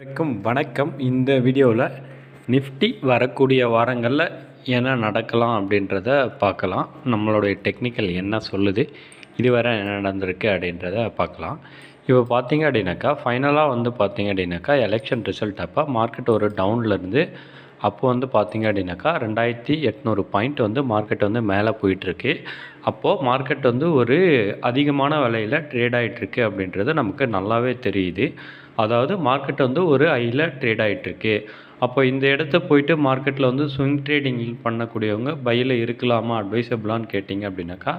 வணக்கம். இந்த வீடியோவில் நிஃப்டி வரக்கூடிய வாரங்களில் என்ன நடக்கலாம் அப்படின்றத பார்க்கலாம். நம்மளுடைய டெக்னிக்கல் என்ன சொல்லுது, இதுவரை என்ன நடந்திருக்கு அப்படின்றத பார்க்கலாம். இப்போ பார்த்தீங்க அப்படின்னாக்கா ஃபைனலாக பார்த்தீங்க அப்படின்னாக்கா எலெக்ஷன் ரிசல்ட் அப்போ மார்க்கெட் ஒரு டவுன்லேருந்து அப்போது பார்த்தீங்க அப்படின்னாக்கா 2800 பாயிண்ட் மார்க்கெட் மேலே போயிட்டுருக்கு. அப்போது மார்க்கெட் ஒரு அதிகமான விலையில் ட்ரேட் ஆகிட்டுருக்கு அப்படின்றது நமக்கு நல்லாவே தெரியுது. அதாவது மார்க்கெட் ஒரு ஹையில் ட்ரேட் ஆகிட்டுருக்கு. அப்போ இந்த இடத்த போயிட்டு மார்க்கெட்டில் ஸ்விங் ட்ரேடிங் பண்ணக்கூடியவங்க பையில் இருக்கலாமா, அட்வைசபிளான்னு கேட்டிங்க அப்படின்னாக்கா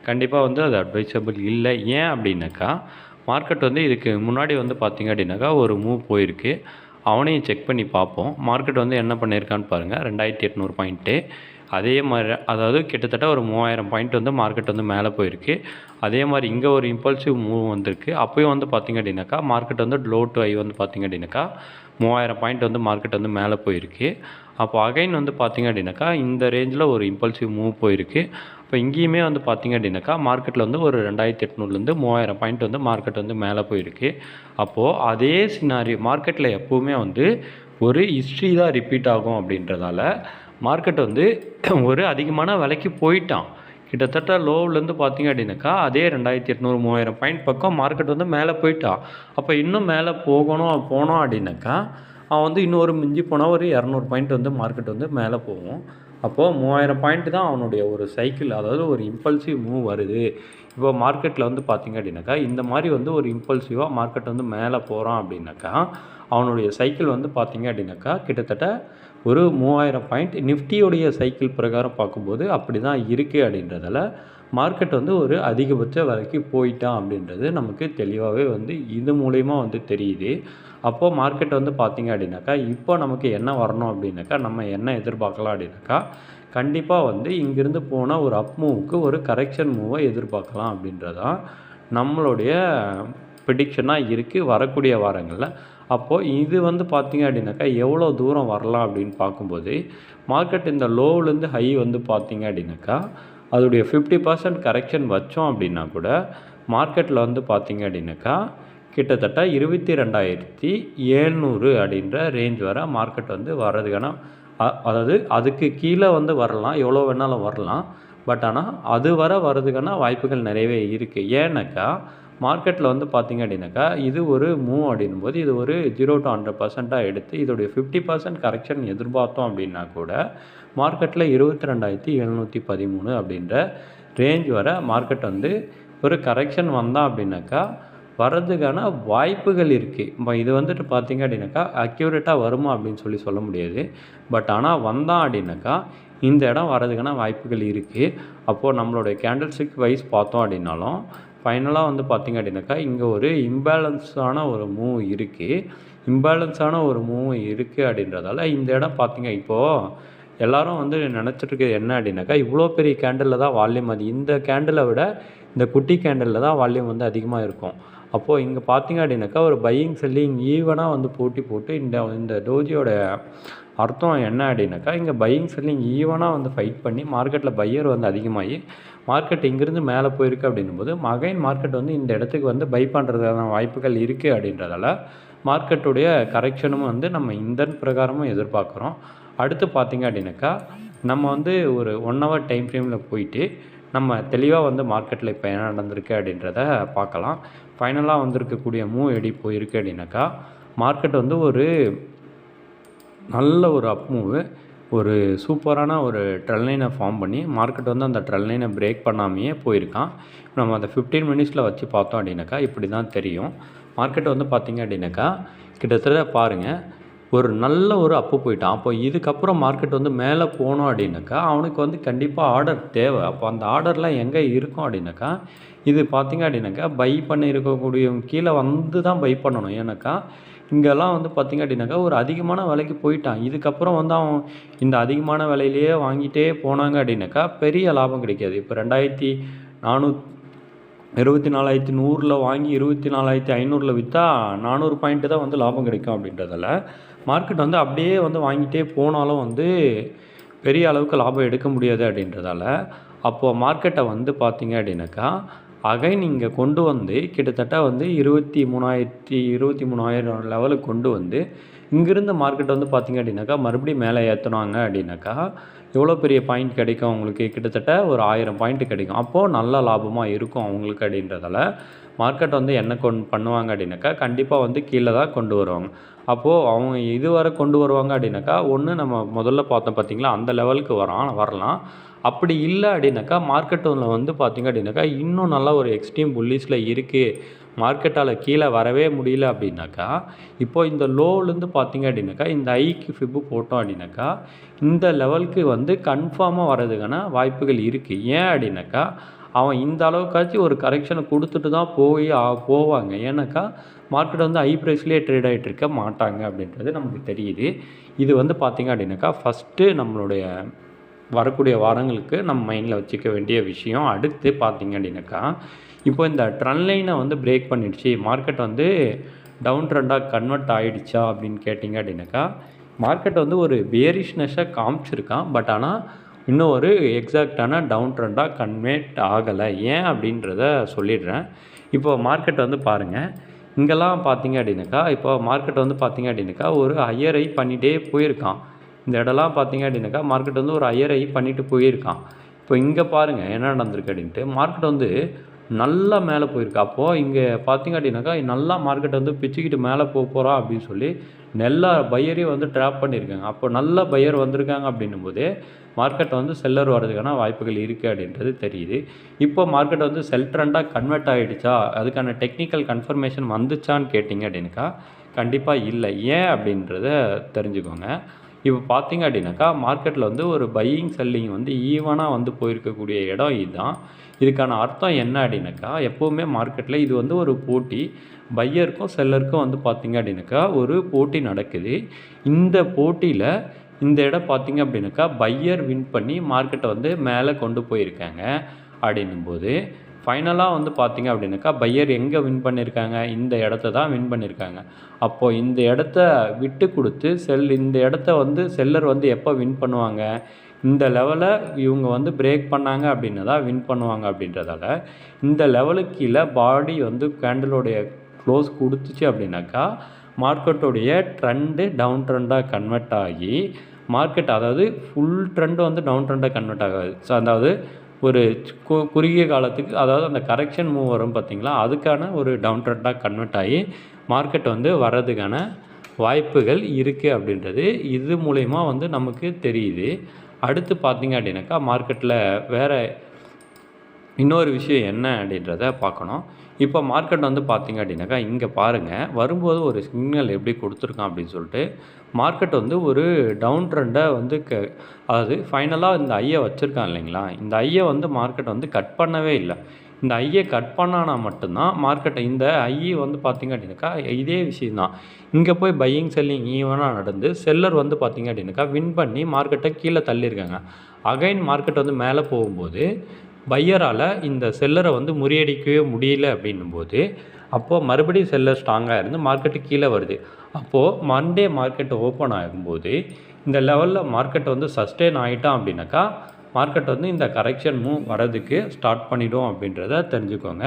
கண்டிப்பாக அது அட்வைசபிள் இல்லை. ஏன் அப்படின்னாக்கா மார்க்கெட் இதுக்கு முன்னாடி பார்த்தீங்க அப்படின்னாக்கா ஒரு மூவ் போயிருக்கு. அவனையும் செக் பண்ணி பார்ப்போம். மார்க்கெட் என்ன பண்ணியிருக்கான்னு பாருங்கள். 2800 பாயிண்ட்டு அதே மாதிரி, அதாவது கிட்டத்தட்ட ஒரு 3000 பாயிண்ட் மார்க்கெட் மேலே போயிருக்கு. அதே மாதிரி இங்கே ஒரு இம்பல்சிவ் மூவ் வந்திருக்கு. அப்போயும் பார்த்தீங்க அப்படின்னாக்கா மார்க்கெட் லோ டு ஹை பார்த்தீங்க அப்படின்னாக்கா 3000 பாயிண்ட் மார்க்கெட் மேலே போயிருக்கு. அப்போ அகைன் பார்த்தீங்க அப்படின்னாக்கா இந்த ரேஞ்சில் ஒரு இம்பல்சிவ் மூவ் போயிருக்கு. இப்போ இங்கேயுமே பார்த்தீங்க அப்படின்னாக்கா மார்க்கெட்டில் ஒரு 2800லேருந்து 3000 பாயிண்ட் மார்க்கெட் மேலே போயிருக்கு. அப்போது அதே சினாரி மார்க்கெட்டில் எப்போவுமே ஒரு ஹிஸ்ட்ரி தான் ரிப்பீட் ஆகும். அப்படின்றதால மார்க்கெட் ஒரு அதிகமான விலைக்கு போயிட்டான். கிட்டத்தட்ட லோவிலேருந்து பார்த்தீங்க அப்படின்னாக்கா அதே 2800 3000 பாயிண்ட் பக்கம் மார்க்கெட் மேலே போயிட்டான். அப்போ இன்னும் மேலே போனோம் அப்படின்னாக்கா அவன் இன்னொரு மிஞ்சி போனால் ஒரு 200 பாயிண்ட் மார்க்கெட் மேலே போகும். அப்போது 3000 பாயிண்ட் தான் அவனுடைய ஒரு சைக்கிள், அதாவது ஒரு இம்பல்சிவ் மூவ் வருது. இப்போ மார்க்கெட்டில் பார்த்தீங்க அப்படின்னாக்கா இந்த மாதிரி ஒரு இம்பல்சிவாக மார்க்கெட் மேலே போகிறான் அப்படின்னாக்கா அவனுடைய சைக்கிள் பார்த்தீங்க அப்படின்னாக்கா கிட்டத்தட்ட ஒரு 3000 பாயிண்ட் நிஃப்டியோடைய சைக்கிள் பிரகாரம் பார்க்கும்போது அப்படி தான் இருக்குது. அப்படின்றதால மார்க்கெட் ஒரு அதிகபட்ச வரைக்கும் போயிட்டான் அப்படின்றது நமக்கு தெளிவாகவே இது மூலயமா தெரியுது. அப்போது மார்க்கெட் பார்த்தீங்க அப்படின்னாக்கா இப்போ நமக்கு என்ன வரணும் அப்படின்னாக்கா நம்ம என்ன எதிர்பார்க்கலாம் அப்படின்னாக்கா கண்டிப்பாக இங்கேருந்து போனால் ஒரு அப் மூவுக்கு ஒரு கரெக்ஷன் மூவை எதிர்பார்க்கலாம் அப்படின்றதான் நம்மளுடைய ப்ரிடிக்ஷனாக இருக்குது வரக்கூடிய வாரங்களில். அப்போது இது பார்த்தீங்க அப்படின்னாக்கா எவ்வளோ தூரம் வரலாம் அப்படின்னு பார்க்கும்போது மார்க்கெட் இந்த லோவிலேருந்து ஹை பார்த்தீங்க அப்படின்னாக்கா அதோடைய 50% கரெக்ஷன் வச்சோம் அப்படின்னா கூட மார்க்கெட்டில் பார்த்தீங்க அப்படின்னாக்கா கிட்டத்தட்ட 22,700 அப்படின்ற ரேஞ்ச் வர மார்க்கெட் வர்றதுக்கான அதாவது அதுக்கு கீழே வரலாம், எவ்வளோ வேணாலும் வரலாம். பட் ஆனால் அது வர்றதுக்கான வாய்ப்புகள் நிறையவே இருக்குது. ஏன்னாக்கா மார்க்கெட்டில் பார்த்தீங்க அப்படின்னாக்கா இது ஒரு மூவ் அப்படின்னும்போது இது ஒரு 0 to 100% எடுத்து இதோடைய 50% கரெக்ஷன் எதிர்பார்த்தோம் அப்படின்னா கூட மார்க்கெட்டில் 22,713 அப்படின்ற ரேஞ்ச் வர மார்க்கெட் ஒரு கரெக்ஷன் வந்தால் அப்படின்னாக்கா வர்றதுக்கான வாய்ப்புகள் இருக்குது. இப்போ இது பார்த்தீங்க அப்படின்னாக்கா அக்யூரேட்டாக வருமா அப்படின்னு சொல்ல முடியாது. பட் ஆனால் வந்தான் அப்படின்னாக்கா இந்த இடம் வர்றதுக்கான வாய்ப்புகள் இருக்குது. அப்போது நம்மளுடைய கேண்டில்ஸ்டிக் வைஸ் பார்த்தோம் அப்படின்னாலும் ஃபைனலாக பார்த்தீங்க அப்படின்னாக்கா இங்கே ஒரு இம்பேலன்ஸான ஒரு மூவ் இருக்குது. இம்பேலன்ஸான ஒரு மூவ் இருக்குது அப்படின்றதால இந்த இடம் பார்த்தீங்க இப்போது எல்லோரும் நினச்சிட்ருக்கிறது என்ன அப்படின்னாக்கா இவ்வளோ பெரிய கேண்டிலில் தான் வால்யூம், அது இந்த கேண்டிலை விட இந்த குட்டி கேண்டிலில் தான் வால்யூம் அதிகமாக இருக்கும். அப்போது இங்கே பார்த்தீங்க அப்படின்னாக்கா ஒரு பையிங் செல்லிங் ஈவனாக போட்டு இந்த டோஜியோட அர்த்தம் என்ன அப்படின்னாக்கா இங்கே பையிங் செல்லிங் ஈவனாக ஃபைட் பண்ணி மார்க்கெட்டில் பையர் அதிகமாகி மார்க்கெட் இங்கேருந்து மேலே போயிருக்கு அப்படின்னும்போது மகைன் மார்க்கெட் இந்த இடத்துக்கு பை பண்ணுறதுக்கான வாய்ப்புகள் இருக்குது. அப்படின்றதால மார்க்கெட்டுடைய கரெக்ஷனும் நம்ம இந்த பிரகாரமும் எதிர்பார்க்குறோம். அடுத்து பார்த்தீங்க அப்படின்னாக்கா நம்ம ஒரு 1 hour டைம் ஃப்ரேமில் போயிட்டு நம்ம தெளிவாக மார்க்கெட்டில் இப்போ என்ன நடந்திருக்கு அப்படின்றத பார்க்கலாம். ஃபைனலாக இருக்கக்கூடிய மூவ் எப்படி போயிருக்கு அப்படின்னாக்கா மார்க்கெட் ஒரு நல்ல ஒரு அப் மூவு, ஒரு சூப்பரான ஒரு ட்ரெல் லைனை ஃபார்ம் பண்ணி மார்க்கெட் அந்த ட்ரெல் லைனை பிரேக் பண்ணாமையே போயிருக்கான். நம்ம அந்த 15 மினிட்ஸில் வச்சு பார்த்தோம் அப்படின்னாக்கா இப்படி தான் தெரியும். மார்க்கெட் பார்த்தீங்க அப்படின்னாக்கா கிட்டத்தட்ட பாருங்கள் ஒரு நல்ல ஒரு அப்பு போயிட்டான். அப்போ இதுக்கப்புறம் மார்க்கெட் மேலே போனோம் அப்படின்னாக்கா அவனுக்கு கண்டிப்பாக ஆர்டர் தேவை. அப்போ அந்த ஆர்டர்லாம் எங்கே இருக்கும் அப்படின்னாக்கா இது பார்த்தீங்க அப்படின்னாக்கா பை பண்ணி இருக்கக்கூடியவங்க கீழே தான் பை பண்ணணும். ஏன்னாக்கா இங்கெல்லாம் பார்த்தீங்க அப்படின்னாக்கா ஒரு அதிகமான விலைக்கு போயிட்டான். இதுக்கப்புறம் அவன் இந்த அதிகமான விலையிலேயே வாங்கிட்டே போனாங்க அப்படின்னாக்கா பெரிய லாபம் கிடைக்காது. இப்போ 24,100 வாங்கி 24,500 விற்றா 400 பாயிண்ட்டு தான் லாபம் கிடைக்கும். அப்படின்றதால மார்க்கெட் அப்படியே வாங்கிட்டே போனாலும் பெரிய அளவுக்கு லாபம் எடுக்க முடியாது. அப்படின்றதால அப்போது மார்க்கெட்டை பார்த்தீங்க அப்படின்னாக்கா அகைன் இங்கே கொண்டு வந்து கிட்டத்தட்ட வந்து 23,000 லெவலுக்கு கொண்டு வந்து இங்கிருந்த மார்க்கெட் வந்து பார்த்திங்க அப்படின்னாக்கா மறுபடியும் மேலே ஏற்றுனாங்க அப்படின்னாக்கா எவ்வளோ பெரிய பாயிண்ட் கிடைக்கும் அவங்களுக்கு, கிட்டத்தட்ட ஒரு 1000 பாயிண்ட் கிடைக்கும். அப்போது நல்ல லாபமாக இருக்கும் அவங்களுக்கு அப்படின்றதால மார்க்கெட் வந்து என்ன பண்ணுவாங்க அப்படின்னாக்கா கண்டிப்பாக வந்து கீழே தான் கொண்டு வருவாங்க. அப்போது அவங்க இதுவரை கொண்டு வருவாங்க அப்படின்னாக்கா ஒன்று நம்ம முதல்ல பார்த்தோம் பார்த்திங்களா அந்த லெவலுக்கு வரலாம். அப்படி இல்லை அப்படின்னாக்கா மார்க்கெட்டில் வந்து பார்த்திங்க அப்படின்னாக்கா இன்னும் நல்லா ஒரு எக்ஸ்ட்ரீம் புல்லிஷில் இருக்குது, மார்க்கெட்டால் கீழே வரவே முடியல அப்படின்னாக்கா இப்போது இந்த லோலேருந்து பார்த்திங்க அப்படின்னாக்கா இந்த ஐக்கு ஃபிப்பு போட்டோம் அப்படின்னாக்கா இந்த லெவலுக்கு வந்து கன்ஃபார்மாக வர்றதுக்கான வாய்ப்புகள் இருக்குது. ஏன் அப்படின்னாக்கா அவன் இந்த அளவுக்காச்சும் ஒரு கரெக்ஷனை கொடுத்துட்டு தான் போவாங்க. ஏன்னாக்கா மார்க்கெட் வந்து ஹை ப்ரைஸ்லேயே ட்ரேட் ஆகிட்டு இருக்க மாட்டாங்க அப்படின்றது நமக்கு தெரியுது. இது வந்து பார்த்திங்க அப்படின்னாக்கா ஃபஸ்ட்டு நம்மளுடைய வரக்கூடிய வாரங்களுக்கு நம்ம மைண்டில் வச்சுக்க வேண்டிய விஷயம். அடுத்து பார்த்திங்க அப்படின்னாக்கா இப்போ இந்த ட்ரெண்ட் லைனை வந்து பிரேக் பண்ணிடுச்சு, மார்க்கெட் வந்து டவுன் ட்ரெண்டாக கன்வெர்ட் ஆகிடுச்சா அப்படின்னு கேட்டிங்க அப்படின்னாக்கா மார்க்கெட் வந்து ஒரு பேரிஷ்னஸாக காமிச்சிருக்கான். பட் ஆனால் இன்னும் ஒரு எக்ஸாக்டான டவுன் ட்ரெண்டாக கன்வெர்ட் ஆகலை. ஏன் அப்படின்றத சொல்லிடுறேன். இப்போ மார்க்கெட் வந்து பாருங்கள், இங்கெல்லாம் பார்த்திங்க அப்படின்னாக்கா இப்போ மார்க்கெட் வந்து பார்த்திங்க அப்படின்னாக்கா ஒரு ஹையர் ஹை பண்ணிகிட்டே போயிருக்கான். இந்த இடம்லாம் பார்த்திங்க அப்படின்னாக்கா மார்க்கெட் வந்து ஒரு ஹையர் ஹை பண்ணிவிட்டு போயிருக்கான். இப்போ இங்கே பாருங்கள் என்ன நடந்திருக்கு அப்படின்ட்டு, மார்க்கெட் வந்து நல்லா மேலே போயிருக்கு. அப்போது இங்கே பார்த்திங்க அப்படின்னாக்கா நல்லா மார்க்கெட் வந்து பிச்சுக்கிட்டு மேலே போகிறா அப்படின்னு சொல்லி நல்ல பையரையும் வந்து ட்ராப் பண்ணியிருக்காங்க. அப்போ நல்ல பையர் வந்திருக்காங்க அப்படின்னும் போதே மார்க்கெட் வந்து செல்லர் வர்றதுக்கான வாய்ப்புகள் இருக்குது அப்படின்றது தெரியுது. இப்போ மார்க்கெட் வந்து செல் ட்ரெண்டாக கன்வெர்ட் ஆகிடுச்சா, அதுக்கான டெக்னிக்கல் கன்ஃபர்மேஷன் வந்துச்சான்னு கேட்டிங்க அப்படின்னாக்கா கண்டிப்பாக இல்லை. ஏன் அப்படின்றத தெரிஞ்சுக்கோங்க. இப்போ பார்த்திங்க அப்படின்னாக்கா மார்க்கெட்டில் வந்து ஒரு பையிங் செல்லிங் வந்து ஈவனாக வந்து போயிருக்கக்கூடிய இடம் இதுதான். இதுக்கான அர்த்தம் என்ன அப்படின்னாக்கா எப்போவுமே மார்க்கெட்டில் இது வந்து ஒரு போட்டி, பையருக்கும் செல்லருக்கும் வந்து பார்த்திங்க அப்படின்னாக்கா ஒரு போட்டி நடக்குது. இந்த போட்டியில் இந்த இடம் பார்த்திங்க அப்படின்னாக்கா பையர் வின் பண்ணி மார்க்கெட்டை வந்து மேலே கொண்டு போயிருக்காங்க. அப்படின்னும்போது ஃபைனலாக வந்து பார்த்திங்க அப்படின்னாக்கா பையர் எங்கே வின் பண்ணியிருக்காங்க, இந்த இடத்த தான் வின் பண்ணியிருக்காங்க. அப்போது இந்த இடத்த விட்டு கொடுத்து இந்த இடத்த வந்து செல்லர் வந்து எப்போ வின் பண்ணுவாங்க, இந்த லெவலை இவங்க வந்து பிரேக் பண்ணாங்க அப்படின்னா தான் வின் பண்ணுவாங்க. அப்படின்றதால இந்த லெவலுக்கு கீழே பாடி வந்து கேண்டலோடைய க்ளோஸ் கொடுத்துச்சு அப்படின்னாக்கா மார்க்கெட்டோடைய ட்ரெண்டு டவுன் ட்ரெண்டாக கன்வெர்ட் ஆகி மார்க்கெட் அதாவது ஃபுல் ட்ரெண்டு வந்து டவுன் ட்ரெண்டாக கன்வெர்ட் ஆகாது. ஸோ அதாவது ஒரு குறுகிய காலத்துக்கு அதாவது அந்த கரெக்ஷன் மூவ் வரும் பார்த்திங்களா, அதுக்கான ஒரு டவுன் ட்ரெண்டாக கன்வெர்ட் ஆகி மார்க்கெட் வந்து வர்றதுக்கான வாய்ப்புகள் இருக்குது அப்படின்றது இது மூலயமா வந்து நமக்கு தெரியுது. அடுத்து பார்த்திங்க அப்படின்னாக்கா மார்க்கெட்டில் வேறு இன்னொரு விஷயம் என்ன அப்படின்றத பார்க்கணும். இப்போ மார்க்கெட் வந்து பார்த்திங்க அப்படின்னாக்கா இங்கே பாருங்கள், வரும்போது ஒரு சிக்னல் எப்படி கொடுத்துருக்கான் அப்படின்னு சொல்லிட்டு மார்க்கெட் வந்து ஒரு டவுன் ட்ரெண்டை வந்து அதாவது ஃபைனலாக இந்த ஐயை வச்சுருக்கான் இல்லைங்களா, இந்த ஐயை வந்து மார்க்கெட் வந்து கட் பண்ணவே இல்லை. இந்த ஐயை கட் பண்ணானா மட்டும்தான் மார்க்கெட்டை இந்த ஐயை வந்து பார்த்திங்க அப்படின்னாக்கா இதே விஷயந்தான். இங்கே போய் பையிங் செல்லிங் ஈவனாக நடந்து செல்லர் வந்து பார்த்திங்க அப்படின்னாக்கா வின் பண்ணி மார்க்கெட்டை கீழே தள்ளியிருக்காங்க. அகைன் மார்க்கெட் வந்து மேலே போகும்போது பையரால் இந்த செல்லரை வந்து முறியடிக்கவே முடியல அப்படின்னும்போது அப்போது மறுபடியும் செல்லர் ஸ்ட்ராங்காக இருந்து மார்க்கெட்டு கீழே வருது. அப்போது மண்டே மார்க்கெட் ஓப்பன் ஆகும்போது இந்த லெவலில் மார்க்கெட் வந்து சஸ்டெயின் ஆகிட்டான் அப்படின்னாக்கா மார்க்கெட் வந்து இந்த கரெக்ஷன் மூவ் வரதுக்கு ஸ்டார்ட் பண்ணிடும் அப்படின்றத தெரிஞ்சுக்கோங்க.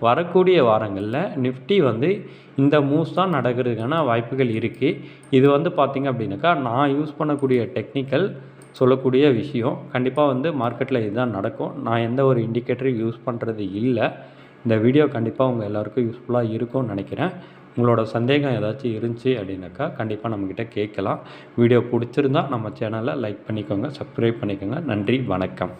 வரக்கூடிய வாரங்களில் நிஃப்டி வந்து இந்த மூவ்ஸ் தான் நடக்கிறதுக்கான வாய்ப்புகள் இருக்குது. இது வந்து பார்த்திங்க அப்படின்னாக்கா நான் யூஸ் பண்ணக்கூடிய டெக்னிக்கல் சொல்லக்கூடிய விஷயம். கண்டிப்பாக வந்து மார்க்கெட்டில் இதுதான் நடக்கும். நான் எந்த ஒரு இண்டிகேட்டரும் யூஸ் பண்ணுறது இல்லை. இந்த வீடியோ கண்டிப்பாக உங்கள் எல்லாருக்கும் யூஸ்ஃபுல்லாக இருக்கும்னு நினைக்கிறேன். உங்களோட சந்தேகம் ஏதாச்சும் இருந்துச்சு அப்படின்னாக்கா கண்டிப்பாக நம்மக்கிட்ட கேட்கலாம். வீடியோ பிடிச்சிருந்தா நம்ம சேனலை லைக் பண்ணிக்கோங்க, சப்ஸ்கிரைப் பண்ணிக்கோங்க. நன்றி, வணக்கம்.